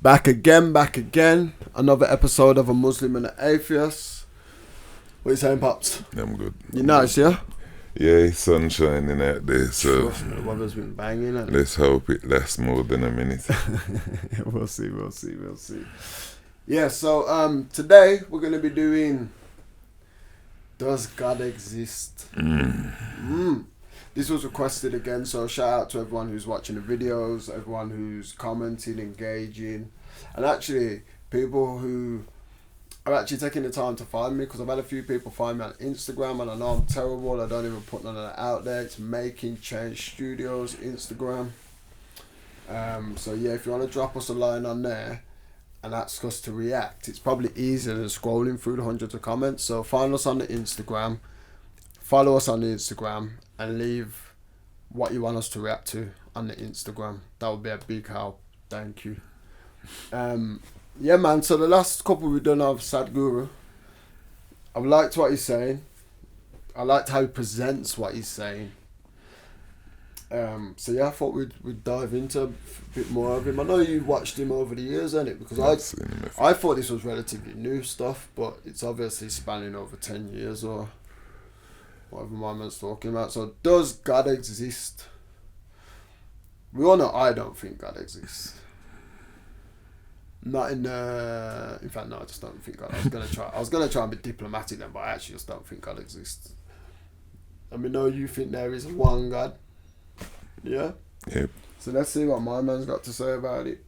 Back again. Another episode of A Muslim and an Atheist. What you saying, Pops? I'm good. You nice, yeah? Yeah, it's sun shining out there, so Trust me, the weather's been banging, hasn't it? let's hope it lasts more than a minute. We'll see. Yeah, so today we're going to be doing Does God Exist? This was requested again, so shout out to everyone who's watching the videos, everyone who's commenting, engaging, and actually people who are actually taking the time to find me, because I've had a few people find me on Instagram, and I know I'm terrible, I don't even put none of that out there. It's Making Change Studios Instagram. So yeah, if you want to drop us a line on there and ask us to react, it's probably easier than scrolling through the hundreds of comments. So find us on the Instagram, follow us on the Instagram, and leave what you want us to react to on the Instagram. That would be a big help. Thank you. Yeah, man, so the last couple we've done of Sadhguru, I've liked what he's saying. I liked how he presents what he's saying. So yeah, I thought we'd dive into a bit more of him. I know you've watched him over the years, hasn't it? Because I thought this was relatively new stuff, but it's obviously spanning over 10 years or whatever my man's talking about. So does God exist? We all know I don't think God exists. Not in fact, no, I just don't think God. I was gonna try and be diplomatic then, but I actually just don't think God exists. I mean, no, you think there is one God. Yeah? Yep. So let's see what my man's got to say about it.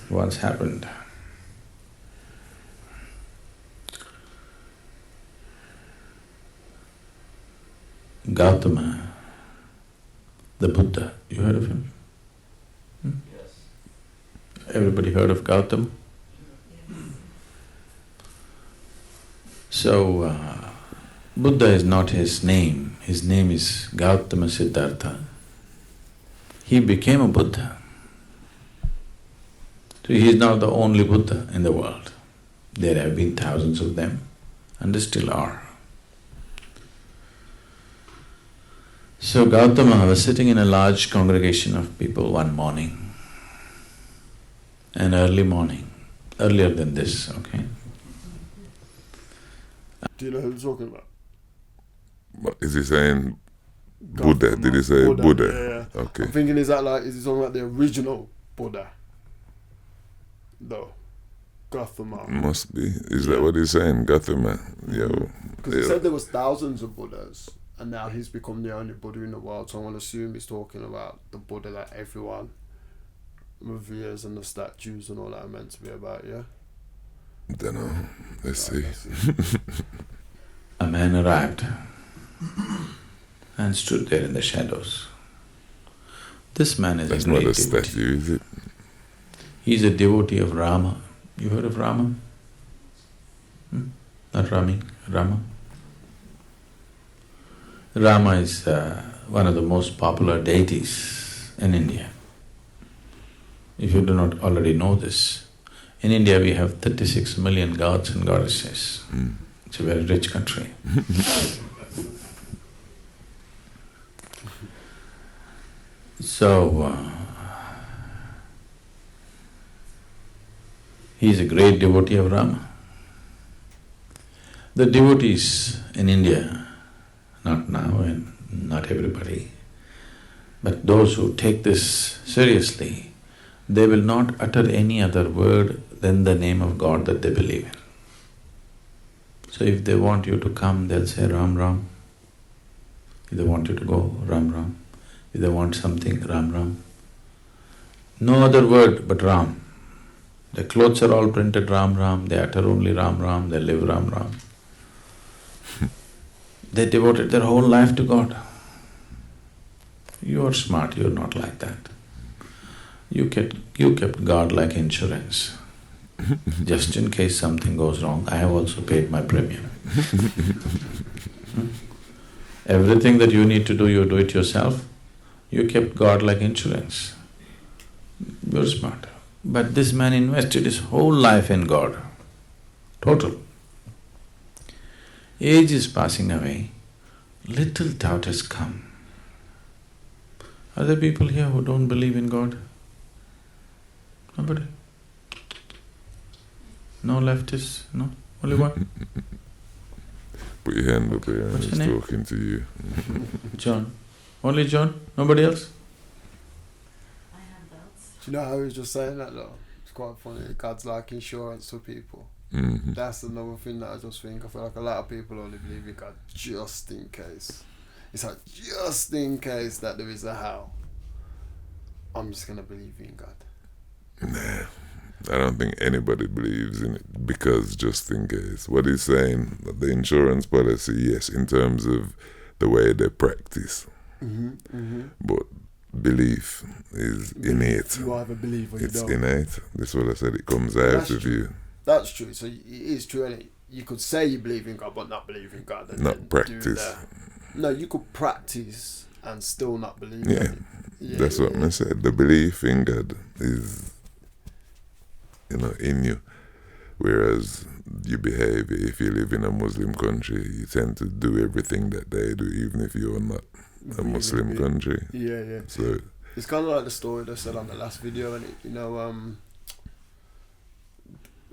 What's happened? Gautama, the Buddha, you heard of him? Yes. Everybody heard of Gautama? So, Buddha is not his name is Gautama Siddhartha. He became a Buddha. So he is not the only Buddha in the world. There have been thousands of them, and there still are. So Gautama was sitting in a large congregation of people one morning, an early morning, earlier than this, okay? Do you know who he's talking about? What, is he saying Buddha? Did he say Buddha? Yeah. Okay. I'm thinking, is he talking about the original Buddha? No. Gautama. Must be. Is that what he's saying? Gautama? Yo. Because he said there was thousands of Buddhas, and now he's become the only Buddha in the world, so I'm going to assume he's talking about the Buddha that everyone reveres and the statues and all that are meant to be about, yeah? Don't know. Let's see. A man arrived and stood there in the shadows. This man is That's a great not a devotee. statue, is it? He's a devotee of Rama. You heard of Rama? Not Rami, Rama. Rama is one of the most popular deities in India. If you do not already know this, in India we have 36 million gods and goddesses. It's a very rich country. So, he is a great devotee of Rama. The devotees in India, not now and not everybody, but those who take this seriously, they will not utter any other word than the name of God that they believe in. So if they want you to come, they'll say Ram Ram. If they want you to go, Ram Ram. If they want something, Ram Ram. No other word but Ram. Their clothes are all printed Ram Ram, they utter only Ram Ram, they live Ram Ram. They devoted their whole life to God. You are smart, you are not like that. You kept God like insurance. Just in case something goes wrong, I have also paid my premium. Everything that you need to do, you do it yourself. You kept God like insurance. You're smart. But this man invested his whole life in God, total. Age is passing away, little doubt has come. Are there people here who don't believe in God? Nobody? No leftists? No? Only one? Put your hand up here, What's he's your name? talking to you. John. Only John? Nobody else? I have doubts. Do you know how he was just saying that though? It's quite funny. God's like insurance for people. Mm-hmm. That's another thing that I just think. I feel like a lot of people only believe in God just in case. It's like just in case that there is a hell, I'm just gonna believe in God. Nah, I don't think anybody believes in it because just in case. What he's saying, the insurance policy, yes, in terms of the way they practice, but belief is innate. You either believe or you It's don't. innate. That's what I said. It comes out That's of true. you, That's true. So it is true. And you could say you believe in God, but not believe in God. And not then do practice. no, you could practice and still not believe. Yeah, in it. that's what I said. The belief in God is, in you. Whereas your behavior, if you live in a Muslim country, you tend to do everything that they do, even if you're not a Muslim country. Yeah, yeah. So It's kind of like the story they said on the last video, and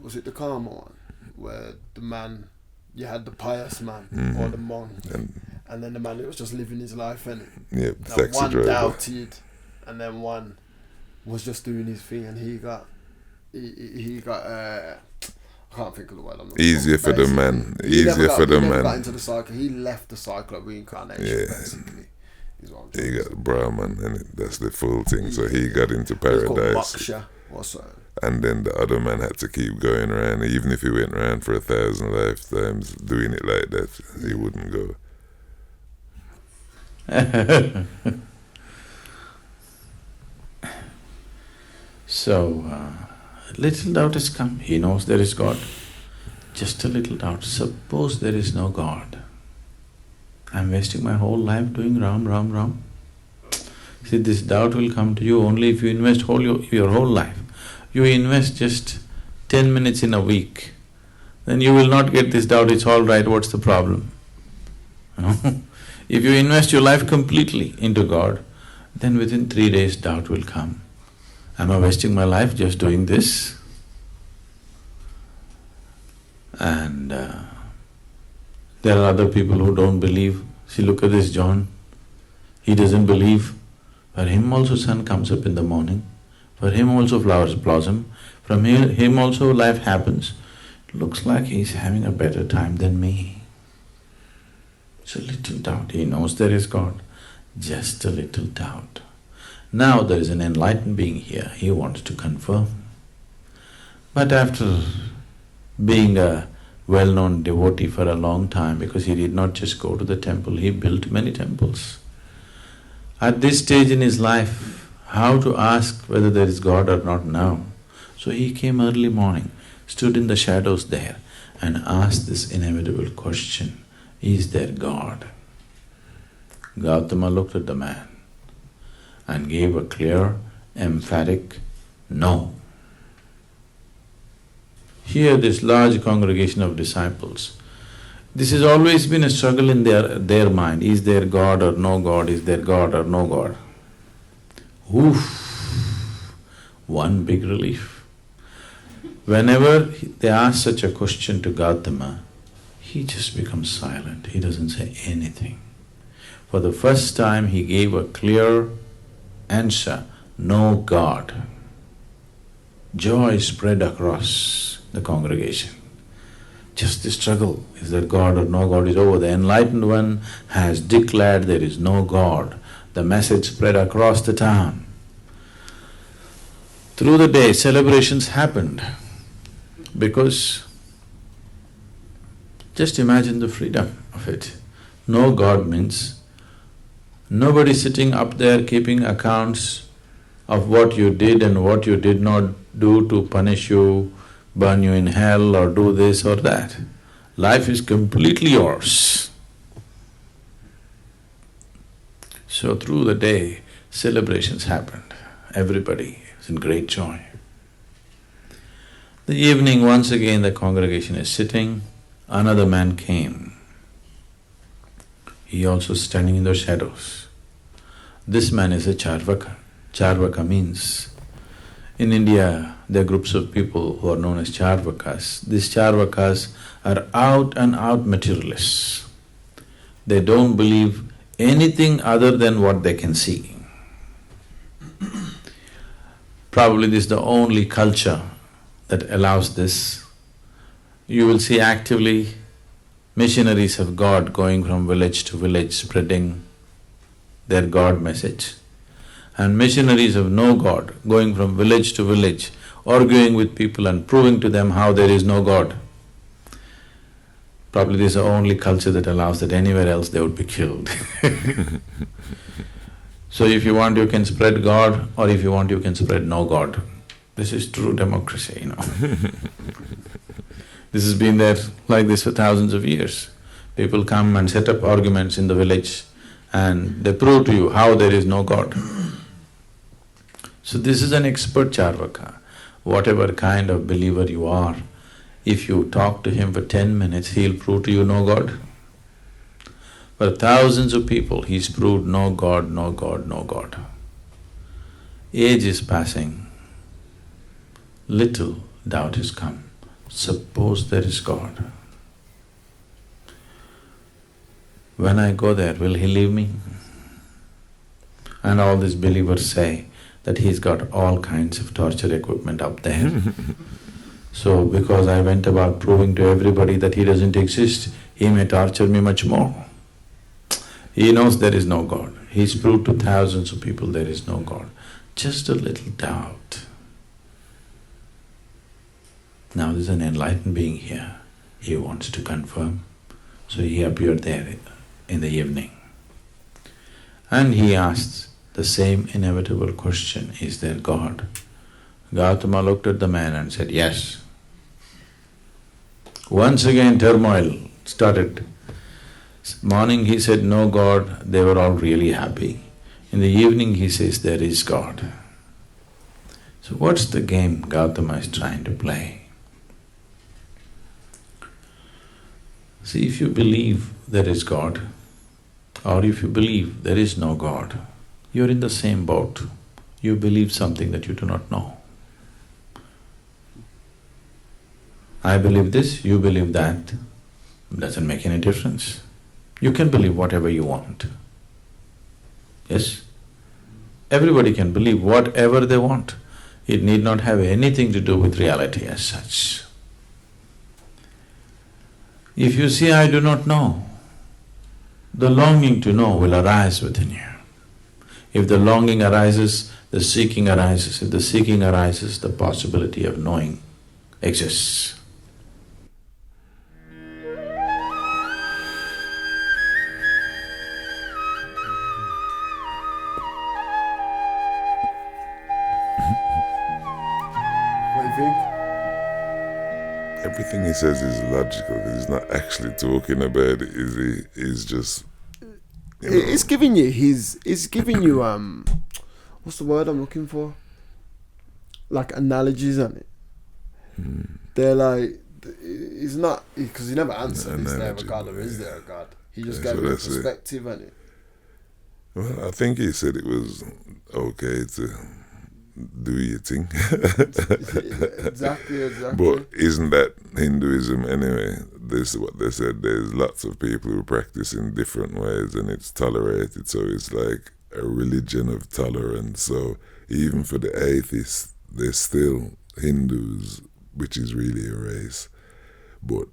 was it the Karma one, where the man, you had the pious man or the monk, and then the man that was just living his life, and yeah, that taxi one driver. doubted, and then one was just doing his thing, and he got I can't think of the word. I'm not Easier for the man. Easier for the He never got man. into the cycle. He left the cycle of reincarnation, Yeah. basically. Is what I'm He trying to got say. Brahman, and that's the full thing. So he got into It's called paradise, moksha or so. and then the other man had to keep going around. Even if he went around for 1,000 lifetimes doing it like that, he wouldn't go. So, little doubt has come. He knows there is God. Just a little doubt. Suppose there is no God. I'm wasting my whole life doing Ram, Ram, Ram. See, this doubt will come to you only if you invest your whole life. You invest just 10 minutes in a week, then you will not get this doubt, it's all right, what's the problem? You know? If you invest your life completely into God, then within 3 days doubt will come. Am I wasting my life just doing this? And there are other people who don't believe. See, look at this John. He doesn't believe. For him also sun comes up in the morning. For him also flowers blossom. From him also life happens. Looks like he's having a better time than me. It's a little doubt. He knows there is God. Just a little doubt. Now there is an enlightened being here, he wants to confirm. But after being a well-known devotee for a long time, because he did not just go to the temple, he built many temples. At this stage in his life, how to ask whether there is God or not now? So he came early morning, stood in the shadows there and asked this inevitable question, is there God? Gautama looked at the man and gave a clear, emphatic no. Here this large congregation of disciples, this has always been a struggle in their mind, is there God or no God, is there God or no God? Oof! One big relief. Whenever they ask such a question to Gautama, he just becomes silent, he doesn't say anything. For the first time he gave a clear answer, no God. Joy spread across the congregation. Just the struggle, is there God or no God, is over. The enlightened one has declared there is no God. The message spread across the town. Through the day, celebrations happened because just imagine the freedom of it. No God means nobody sitting up there keeping accounts of what you did and what you did not do to punish you, burn you in hell or do this or that. Life is completely yours. So through the day, celebrations happened. Everybody was in great joy. The evening, once again the congregation is sitting, another man came. he also standing in the shadows. This man is a Charvaka. Charvaka means, in India, there are groups of people who are known as Charvakas. These Charvakas are out and out materialists. They don't believe anything other than what they can see. Probably this is the only culture that allows this. You will see actively missionaries of God going from village to village spreading their God message, and missionaries of no God going from village to village arguing with people and proving to them how there is no God. Probably this is the only culture that allows that. Anywhere else they would be killed. So if you want, you can spread God, or if you want, you can spread no God. This is true democracy, you know. This has been there like this for thousands of years. People come and set up arguments in the village and they prove to you how there is no God. So this is an expert Charvaka. Whatever kind of believer you are, if you talk to him for 10 minutes, he'll prove to you no God. For thousands of people, he's proved no God, no God, no God. Age is passing, little doubt has come. Suppose there is God. When I go there, will he leave me? And all these believers say that he's got all kinds of torture equipment up there. So because I went about proving to everybody that he doesn't exist, he may torture me much more. He knows there is no God. He's proved to thousands of people there is no God. Just a little doubt. Now there's an enlightened being here. He wants to confirm. So he appeared there in the evening. And he asked the same inevitable question, is there God? Gautama looked at the man and said, yes. Once again turmoil started. Morning he said, no God, they were all really happy. In the evening he says, there is God. So what's the game Gautama is trying to play? See, if you believe there is God, or if you believe there is no God, you're in the same boat. You believe something that you do not know. I believe this, you believe that, doesn't make any difference. You can believe whatever you want. Yes? Everybody can believe whatever they want. It need not have anything to do with reality as such. If you say, I do not know, the longing to know will arise within you. If the longing arises, the seeking arises. If the seeking arises, the possibility of knowing exists. What do you think? Everything he says is logical because he's not actually talking about it, is he? He's just… It's giving you it's giving you what's the word I'm looking for? Like analogies on it. They're like, it's not, because he never answered, is there a God or is there a God? He just gave you a perspective on it. Well, I think he said it was okay to do your thing. Exactly. But isn't that Hinduism anyway? This is what they said. There's lots of people who practice in different ways and it's tolerated. So it's like a religion of tolerance. So even for the atheists, there's still Hindus, which is really a race. But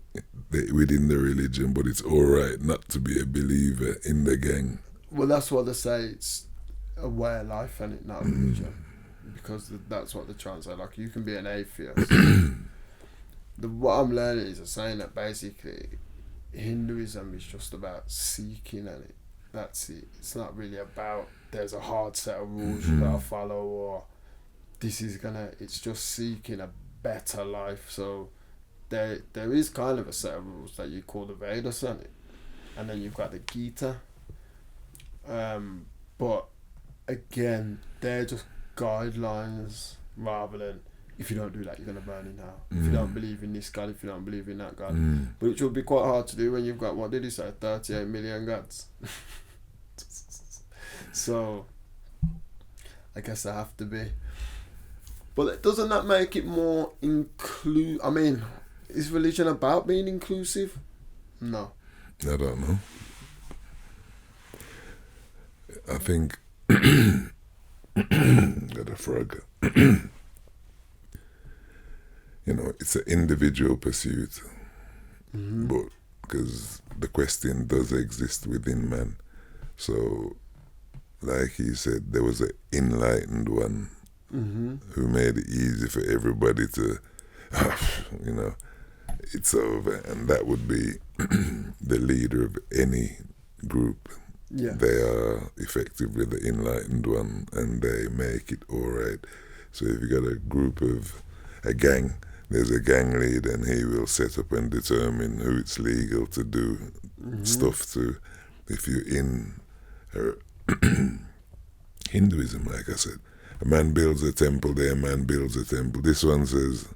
within the religion, but it's all right not to be a believer in the gang. Well, that's what they say. It's a way of life, and it not a religion, because that's what they're trying to say. Like, you can be an atheist. What I'm learning is they're saying that basically Hinduism is just about seeking, and that's it. It's not really about there's a hard set of rules you gotta follow, or this is gonna. It's just seeking a better life. So there is kind of a set of rules that you call the Vedas, and then you've got the Gita. But again, they're just guidelines rather than if you don't do that, you're gonna burn in hell. If you don't believe in this God, if you don't believe in that God, Mm. but it would be quite hard to do when you've got, what did he say, 38 million gods. So I guess I have to be. But doesn't that make it more I mean, is religion about being inclusive? No. I don't know. I think got a frog. You know, it's an individual pursuit, but because the question does exist within man. So, like he said, there was an enlightened one who made it easy for everybody to, you know, it's over, and that would be the leader of any group. Yeah. They are effectively the enlightened one, and they make it all right. So if you got a gang, there's a gang leader, and he will set up and determine who it's legal to do stuff to. If you're in Hinduism, like I said, a man builds a temple there, a man builds a temple. This one says,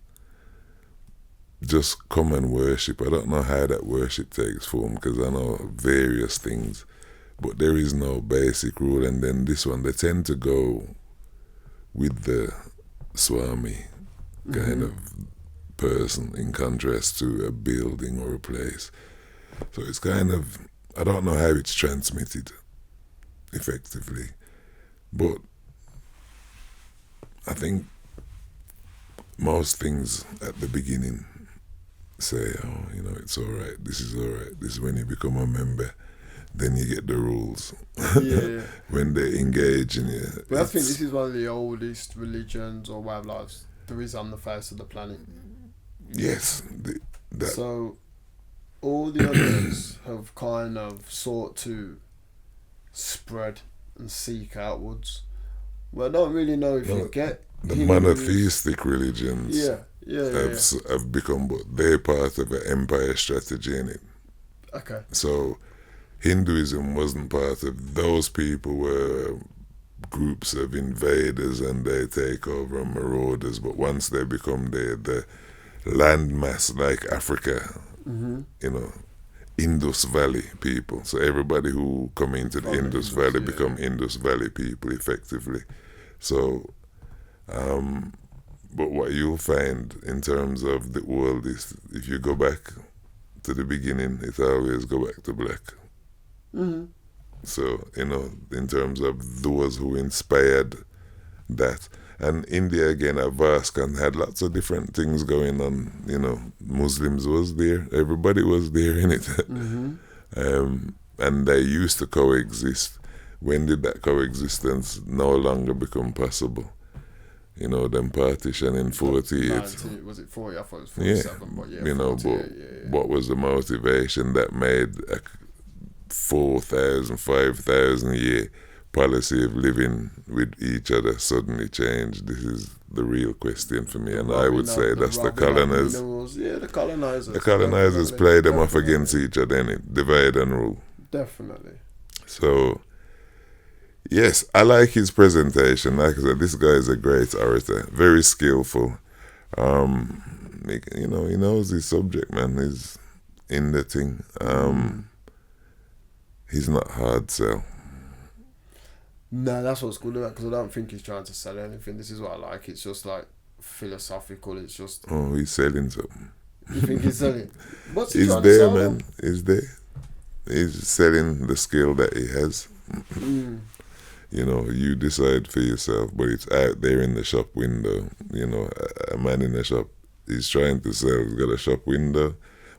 just come and worship. I don't know how that worship takes form, because I know various things, but there is no basic rule. And then this one, they tend to go with the Swami kind of person in contrast to a building or a place. So it's kind of, I don't know how it's transmitted effectively, but I think most things at the beginning say, oh, you know, it's all right, this is all right. This is when you become a member, then you get the rules. Yeah. When they engage in it. But I think this is one of the oldest religions or way of life there is on the face of the planet. Yes. So all the others have kind of sought to spread and seek outwards. Well, I don't really know if you get the Hindus. monotheistic religions have become, but they're part of an empire strategy in it. Okay. So Hinduism wasn't part of, those people were groups of invaders and they take over and marauders, but once they become the landmass like Africa, you know, Indus Valley people. So everybody who come into the Indus Valley become Indus Valley people effectively. So, but what you'll find in terms of the world is, if you go back to the beginning, it always go back to black. So, you know, in terms of those who inspired that. And India, again, a vast and had lots of different things going on. You know, Muslims was there. Everybody was there in it. And they used to coexist. When did that coexistence no longer become possible? You know, them partition in 48. 19, was it 40? I thought it was 47, but yeah, you know, 48, what was the motivation that made a 4,000, 5,000 year policy of living with each other suddenly changed? This is the real question for me, and I would say that's the colonizers. Yeah, the colonizers. The colonizers play them off against each other, innit? Divide and rule. Definitely. So, yes, I like his presentation. Like I said, this guy is a great orator, very skillful. You know, he knows his subject, man. He's in the thing. He's not hard sell. No, that's what's good about, because I don't think he's trying to sell anything. This is what I like. It's just like philosophical. It's just. Oh, he's selling something. You think he's selling? What's he He's trying there, to sell? man. He's there. He's selling the skill that he has. You know, you decide for yourself, but it's out there in the shop window. You know, a man in a shop, he's trying to sell. He's got a shop window,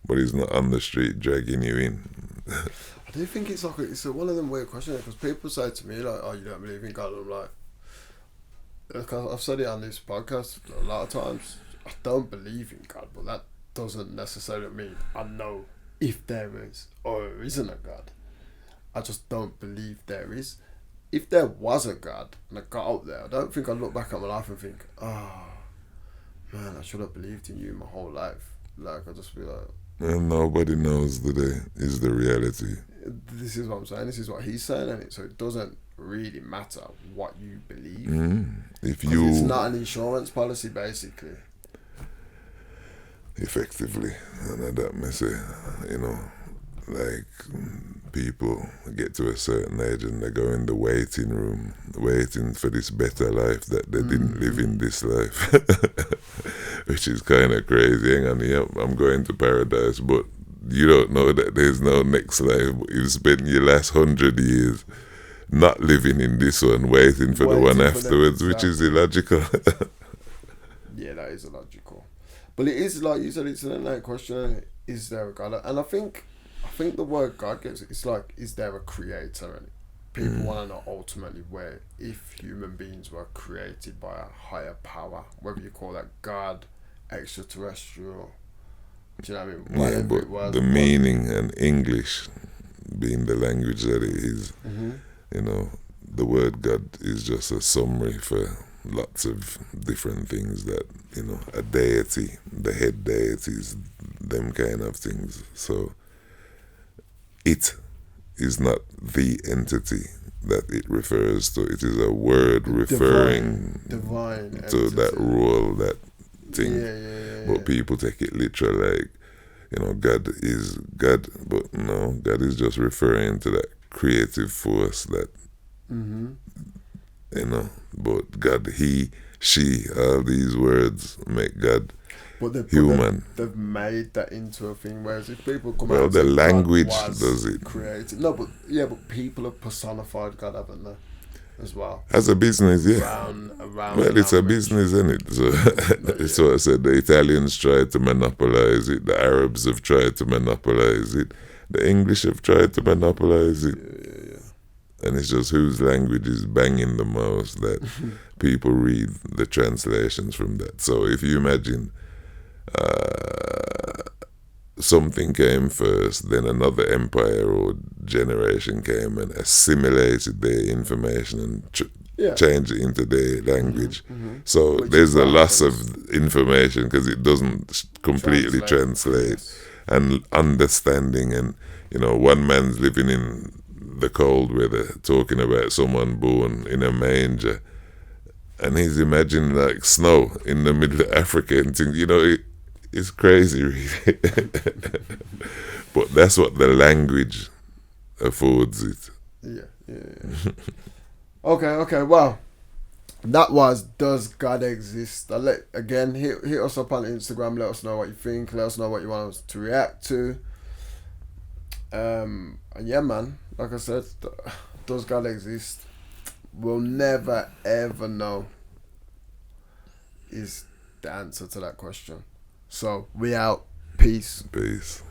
but he's not on the street dragging you in. I do think it's like it's one of them weird questions, because people say to me like, "Oh, you don't believe in God?" And I'm like, I've said it on this podcast a lot of times. I don't believe in God, but that doesn't necessarily mean I know if there is or isn't a God. I just don't believe there is. If there was a God and I got out there, I don't think I'd look back at my life and think, "Oh, man, I should have believed in you my whole life." Like, I'd just be like, And nobody knows today is the reality. this is what I'm saying. This is what he's saying, and so it doesn't really matter what you believe. If 'Cause you it's not an insurance policy, basically. effectively, and that may say, you know, like people get to a certain age and they go in the waiting room, waiting for this better life that they didn't live in this life, which is kind of crazy. Hang on, yeah, I'm going to paradise, but you don't know that there's no next life. You've spent your last 100 years not living in this one, waiting for the one Waiting for afterwards, which is illogical. Yeah, that is illogical. But it is, like you said, it's an innate question. Is there a God? And I think the word God gets, it's like, is there a creator? And people want to know ultimately where, if human beings were created by a higher power, whether you call that God, extraterrestrial, do you know what I mean? Yeah, Whatever but it was. the meaning and English being the language that it is, you know, the word God is just a summary for lots of different things that, you know, a deity, the head deities, them kind of things. So it is not the entity that it refers to. It is a word referring divine to that entity. role, that thing. Yeah. But people take it literal, like, you know, God is God, but no, God is just referring to that creative force that, you know, but God, he, she, all these words make God human. They've made that into a thing. Whereas if people come out Well, and the say God language was does it. created. No, but yeah, but people have personified God, haven't they? As well. As a business, yeah. Around Well, it's a language. business, isn't it? So it's what I said. The Italians tried to monopolize it. The Arabs have tried to monopolize it. The English have tried to monopolize it. And it's just whose language is banging the most that people read the translations from that. So if you imagine something came first, then another empire or generation came and assimilated their information and changed it into their language. So Which there's is a what loss happens. of information because it doesn't completely translate. Yes. And understanding, and, you know, one man's living in the cold weather talking about someone born in a manger, and he's imagining like snow in the middle of Africa and things, you know, it's crazy really. But that's what the language affords it. Yeah. Okay, well, that was Does God Exist? Again, hit us up on Instagram, let us know what you think, let us know what you want us to react to. And yeah, man, like I said, does God exist? We'll never ever know is the answer to that question. So we out. Peace. Peace.